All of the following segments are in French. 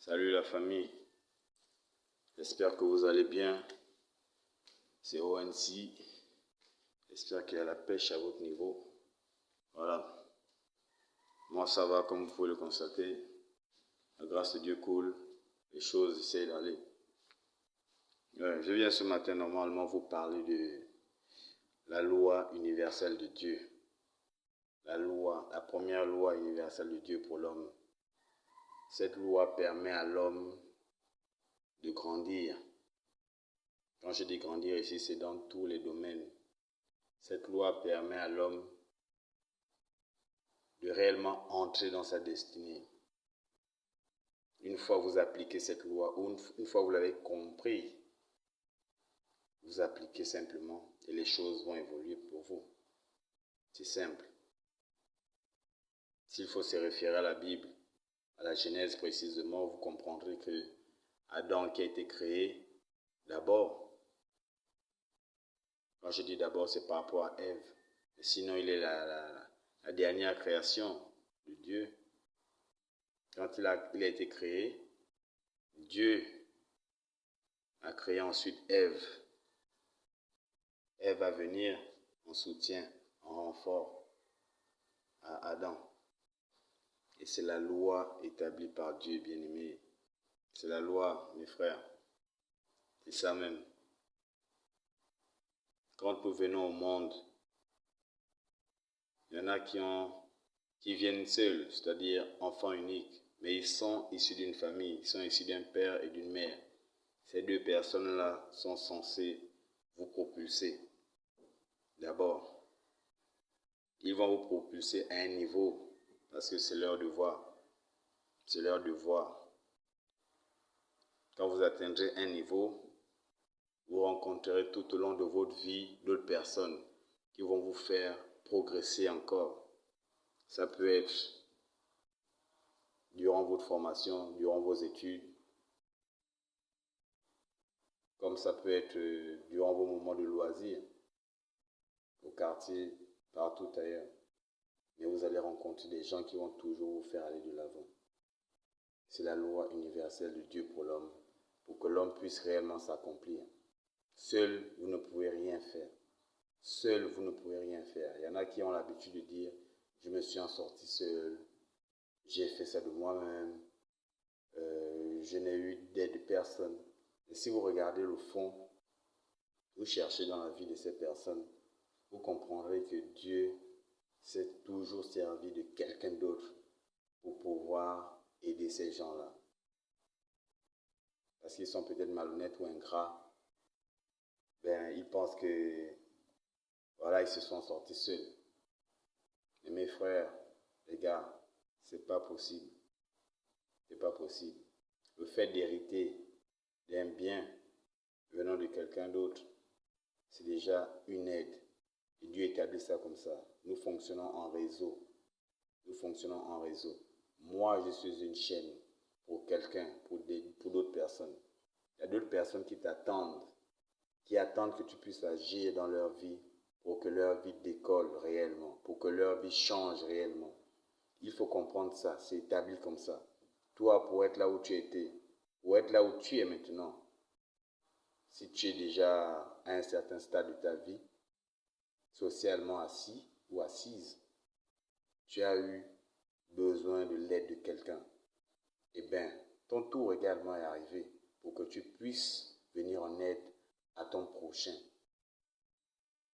Salut la famille, j'espère que vous allez bien. C'est ONC, j'espère qu'il y a la pêche à votre niveau. Voilà, moi ça va comme vous pouvez le constater. La grâce de Dieu coule, les choses essayent d'aller. Je viens ce matin normalement vous parler de la loi universelle de Dieu. La première loi universelle de Dieu pour l'homme. Cette loi permet à l'homme de grandir. Quand je dis grandir ici, c'est dans tous les domaines. Cette loi permet à l'homme de réellement entrer dans sa destinée. Une fois vous appliquez cette loi, ou une fois vous l'avez compris, vous appliquez simplement et les choses vont évoluer pour vous. C'est simple. S'il faut se référer à la Bible, à la Genèse précisément, vous comprendrez que Adam qui a été créé d'abord. Quand je dis d'abord, c'est par rapport à Ève. Sinon, il est la dernière création de Dieu. Quand il a été créé, Dieu a créé ensuite Ève. Ève va venir en soutien, en renfort à Adam. Et c'est la loi établie par Dieu, bien-aimé. C'est la loi, mes frères. C'est ça même. Quand nous venons au monde, il y en a qui viennent seuls, c'est-à-dire enfants uniques, mais ils sont issus d'une famille, ils sont issus d'un père et d'une mère. Ces deux personnes-là sont censées vous propulser. D'abord, ils vont vous propulser à un niveau parce que c'est leur devoir. C'est leur devoir. Quand vous atteindrez un niveau, vous rencontrerez tout au long de votre vie d'autres personnes qui vont vous faire progresser encore. Ça peut être durant votre formation, durant vos études, comme ça peut être durant vos moments de loisirs, au quartier, partout ailleurs. Mais vous allez rencontrer des gens qui vont toujours vous faire aller de l'avant. C'est la loi universelle de Dieu pour l'homme, pour que l'homme puisse réellement s'accomplir. Seul, vous ne pouvez rien faire. Seul, vous ne pouvez rien faire. Il y en a qui ont l'habitude de dire, je me suis en sorti seul, j'ai fait ça de moi-même, je n'ai eu d'aide de personne. Et si vous regardez le fond, vous cherchez dans la vie de ces personnes, vous comprendrez que Dieu s'est toujours servi de quelqu'un d'autre pour pouvoir aider ces gens-là. Parce qu'ils sont peut-être malhonnêtes ou ingrats, ils pensent que, voilà, ils se sont sortis seuls. Mais mes frères, les gars, c'est pas possible. C'est pas possible. Le fait d'hériter d'un bien venant de quelqu'un d'autre, c'est déjà une aide. Et Dieu établit ça comme ça. Nous fonctionnons en réseau. Nous fonctionnons en réseau. Moi, je suis une chaîne pour quelqu'un, pour d'autres personnes. Il y a d'autres personnes qui t'attendent, qui attendent que tu puisses agir dans leur vie pour que leur vie décolle réellement, pour que leur vie change réellement. Il faut comprendre ça, c'est établi comme ça. Toi, pour être là où tu étais, pour être là où tu es maintenant, si tu es déjà à un certain stade de ta vie, socialement assis ou assise, tu as eu besoin de l'aide de quelqu'un. Eh bien, ton tour également est arrivé pour que tu puisses venir en aide à ton prochain.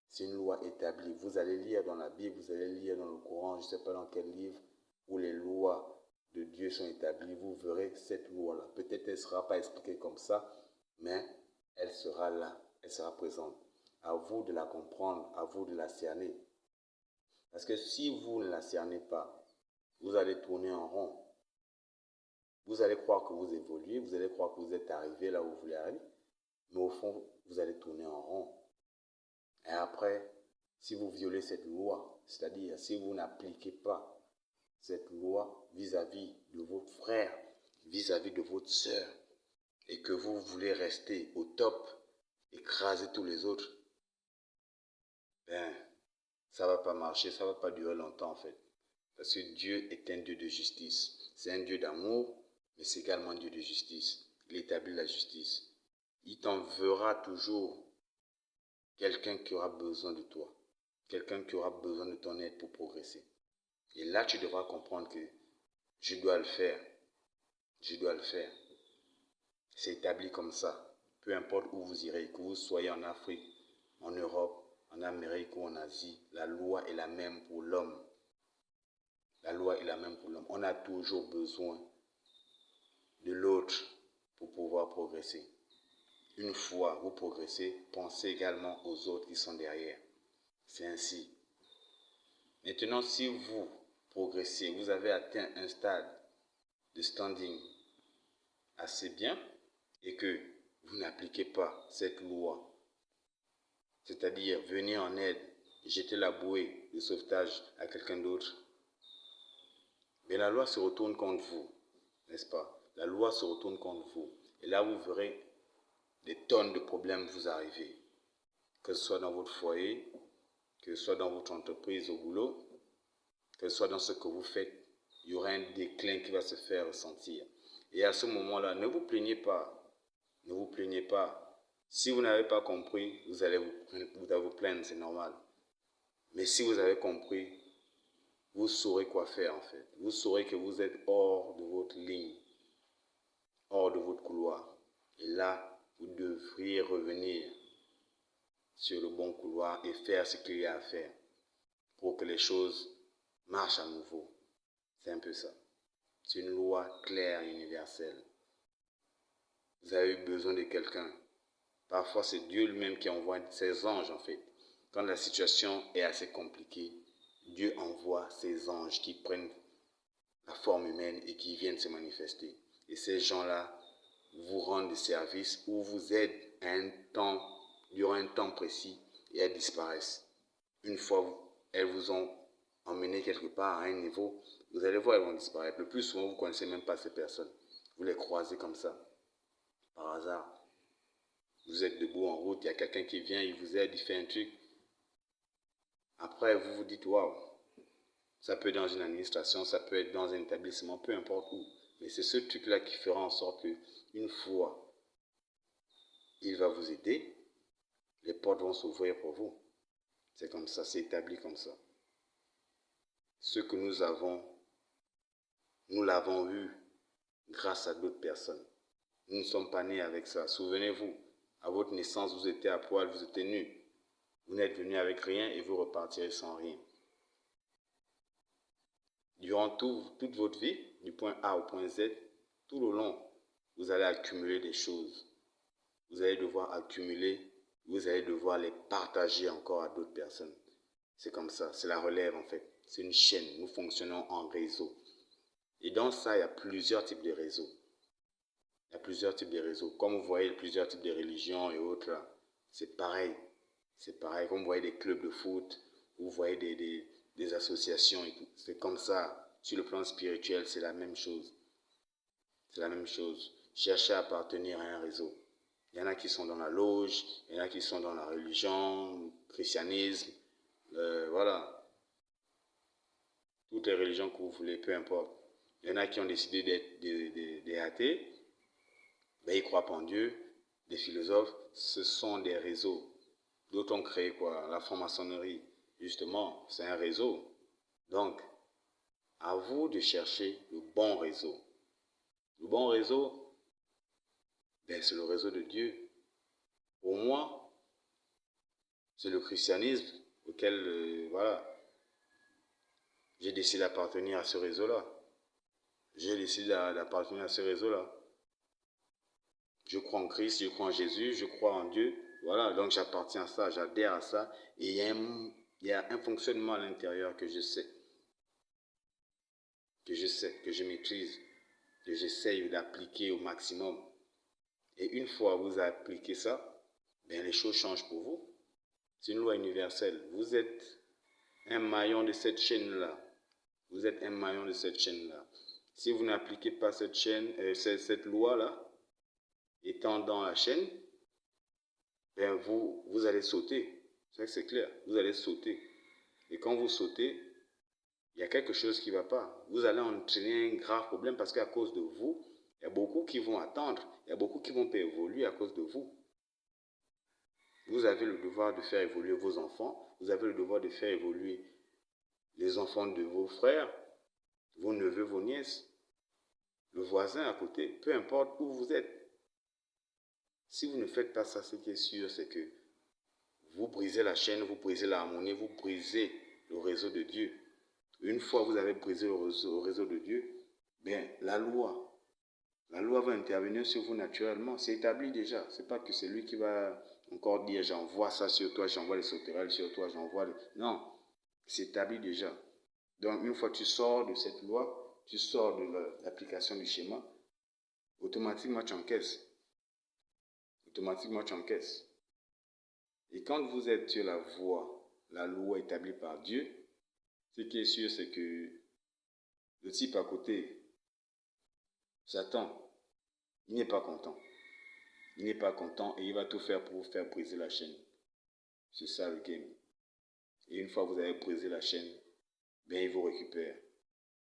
C'est une loi établie. Vous allez lire dans la Bible, vous allez lire dans le Coran, je ne sais pas dans quel livre, où les lois de Dieu sont établies. Vous verrez cette loi-là. Peut-être elle ne sera pas expliquée comme ça, mais elle sera là, elle sera présente. À vous de la comprendre, à vous de la cerner. Parce que si vous ne la cernez pas, vous allez tourner en rond. Vous allez croire que vous évoluez, vous allez croire que vous êtes arrivé là où vous voulez arriver, mais au fond, vous allez tourner en rond. Et après, si vous violez cette loi, c'est-à-dire si vous n'appliquez pas cette loi vis-à-vis de votre frère, vis-à-vis de votre sœur, et que vous voulez rester au top, écraser tous les autres, ça ne va pas marcher, ça ne va pas durer longtemps en fait. Parce que Dieu est un Dieu de justice, c'est un Dieu d'amour, mais c'est également Dieu de justice. Il établit la justice. Il t'enverra toujours quelqu'un qui aura besoin de toi, quelqu'un qui aura besoin de ton aide pour progresser. Et là, tu devras comprendre que je dois le faire. Je dois le faire. C'est établi comme ça. Peu importe où vous irez, que vous soyez en Afrique, en Europe, en Amérique ou en Asie, la loi est la même pour l'homme. La loi est la même pour l'homme. On a toujours besoin de l'autre pour pouvoir progresser. Une fois vous progressez, pensez également aux autres qui sont derrière. C'est ainsi. Maintenant, si vous progressez, vous avez atteint un stade de standing assez bien et que vous n'appliquez pas cette loi, c'est-à-dire venir en aide, jeter la bouée de sauvetage à quelqu'un d'autre, mais la loi se retourne contre vous, n'est-ce pas? La loi se retourne contre vous. Et là, vous verrez des tonnes de problèmes vous arriver, que ce soit dans votre foyer, que ce soit dans votre entreprise au boulot, que ce soit dans ce que vous faites, il y aura un déclin qui va se faire ressentir. Et à ce moment-là, ne vous plaignez pas. Ne vous plaignez pas. Si vous n'avez pas compris, vous allez vous plaindre, c'est normal. Mais si vous avez compris, vous saurez quoi faire en fait. Vous saurez que vous êtes hors de votre ligne, hors de votre couloir. Et là, vous devriez revenir sur le bon couloir et faire ce qu'il y a à faire pour que les choses marchent à nouveau. C'est un peu ça. C'est une loi claire et universelle. Vous avez eu besoin de quelqu'un. Parfois, c'est Dieu lui-même qui envoie ses anges, en fait. Quand la situation est assez compliquée, Dieu envoie ses anges qui prennent la forme humaine et qui viennent se manifester. Et ces gens-là vous rendent des services ou vous aident à durant un temps précis et elles disparaissent. Une fois elles vous ont emmené quelque part à un niveau, vous allez voir, elles vont disparaître. Le plus souvent, vous ne connaissez même pas ces personnes. Vous les croisez comme ça, par hasard. Vous êtes debout en route, il y a quelqu'un qui vient, il vous aide, il fait un truc. Après, vous vous dites, waouh, ça peut être dans une administration, ça peut être dans un établissement, peu importe où. Mais c'est ce truc-là qui fera en sorte que, une fois, il va vous aider, les portes vont s'ouvrir pour vous. C'est comme ça, c'est établi comme ça. Ce que nous l'avons eu grâce à d'autres personnes. Nous ne sommes pas nés avec ça. Souvenez-vous, à votre naissance, vous étiez à poil, vous étiez nus. Vous n'êtes venu avec rien et vous repartirez sans rien. Durant toute votre vie, du point A au point Z, tout le long, vous allez accumuler des choses. Vous allez devoir accumuler, vous allez devoir les partager encore à d'autres personnes. C'est comme ça, c'est la relève en fait. C'est une chaîne, nous fonctionnons en réseau. Et dans ça, il y a plusieurs types de réseaux. Il y a plusieurs types de réseaux. Comme vous voyez plusieurs types de religions et autres, c'est pareil. C'est pareil. Comme vous voyez des clubs de foot, vous voyez des associations et tout. C'est comme ça. Sur le plan spirituel, c'est la même chose. C'est la même chose. Cherchez à appartenir à un réseau. Il y en a qui sont dans la loge, il y en a qui sont dans la religion, le christianisme, voilà. Toutes les religions que vous voulez, peu importe. Il y en a qui ont décidé d'être des athées, ben, ils ne croient pas en Dieu. Des philosophes, ce sont des réseaux. D'autres ont créé quoi? La franc-maçonnerie. Justement, c'est un réseau. Donc, à vous de chercher le bon réseau. Le bon réseau, ben, c'est le réseau de Dieu. Pour moi, c'est le christianisme auquel, voilà, j'ai décidé d'appartenir à ce réseau-là. J'ai décidé d'appartenir à ce réseau-là. Je crois en Christ, je crois en Jésus, je crois en Dieu. Voilà, donc j'appartiens à ça, j'adhère à ça. Et il y a un fonctionnement à l'intérieur que je sais, que je maîtrise, que j'essaye d'appliquer au maximum. Et une fois vous appliquez ça, ben les choses changent pour vous. C'est une loi universelle. Vous êtes un maillon de cette chaîne-là. Vous êtes un maillon de cette chaîne-là. Si vous n'appliquez pas cette chaîne, cette loi-là, étant dans la chaîne, ben vous allez sauter. C'est clair, vous allez sauter. Et quand vous sautez, il y a quelque chose qui ne va pas. Vous allez entraîner un grave problème parce qu'à cause de vous, Il y a beaucoup qui vont attendre. Il y a beaucoup qui vont pas évoluer à cause de vous. Vous avez le devoir de faire évoluer vos enfants. Vous avez le devoir de faire évoluer les enfants de vos frères, vos neveux, vos nièces, le voisin à côté, peu importe où vous êtes. Si vous ne faites pas ça, ce qui est sûr, c'est que vous brisez la chaîne, vous brisez l'harmonie, vous brisez le réseau de Dieu. Une fois que vous avez brisé le réseau de Dieu, bien, la loi va intervenir sur vous naturellement. C'est établi déjà. Ce n'est pas que c'est lui qui va encore dire j'envoie ça sur toi, j'envoie les sauterelles sur toi, j'envoie... Non, c'est établi déjà. Donc, une fois que tu sors de cette loi, tu sors de l'application du schéma, automatiquement tu encaisses. Automatiquement tu encaisses. Et quand vous êtes sur la voie, la loi établie par Dieu, ce qui est sûr, c'est que le type à côté, Satan, il n'est pas content. Il n'est pas content et il va tout faire pour vous faire briser la chaîne. C'est ça le game. Et une fois que vous avez brisé la chaîne, bien il vous récupère.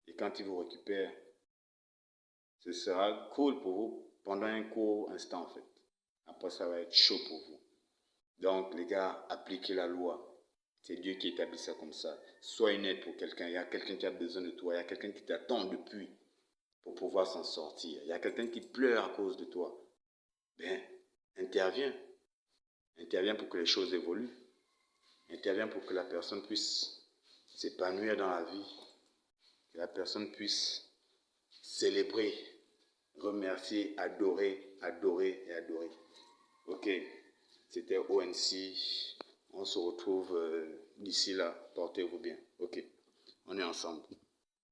Et quand il vous récupère, ce sera cool pour vous pendant un court instant en fait. Après ça va être chaud pour vous. Donc les gars, appliquez la loi. C'est Dieu qui établit ça comme ça. Sois une aide pour quelqu'un. Il y a quelqu'un qui a besoin de toi. Il y a quelqu'un qui t'attend depuis pour pouvoir s'en sortir. Il y a quelqu'un qui pleure à cause de toi. Ben, interviens. Interviens pour que les choses évoluent. Interviens pour que la personne puisse s'épanouir dans la vie. Que la personne puisse célébrer, remercier, adorer, adorer et adorer. Ok, c'était ONC. On se retrouve d'ici là. Portez-vous bien. Ok, on est ensemble.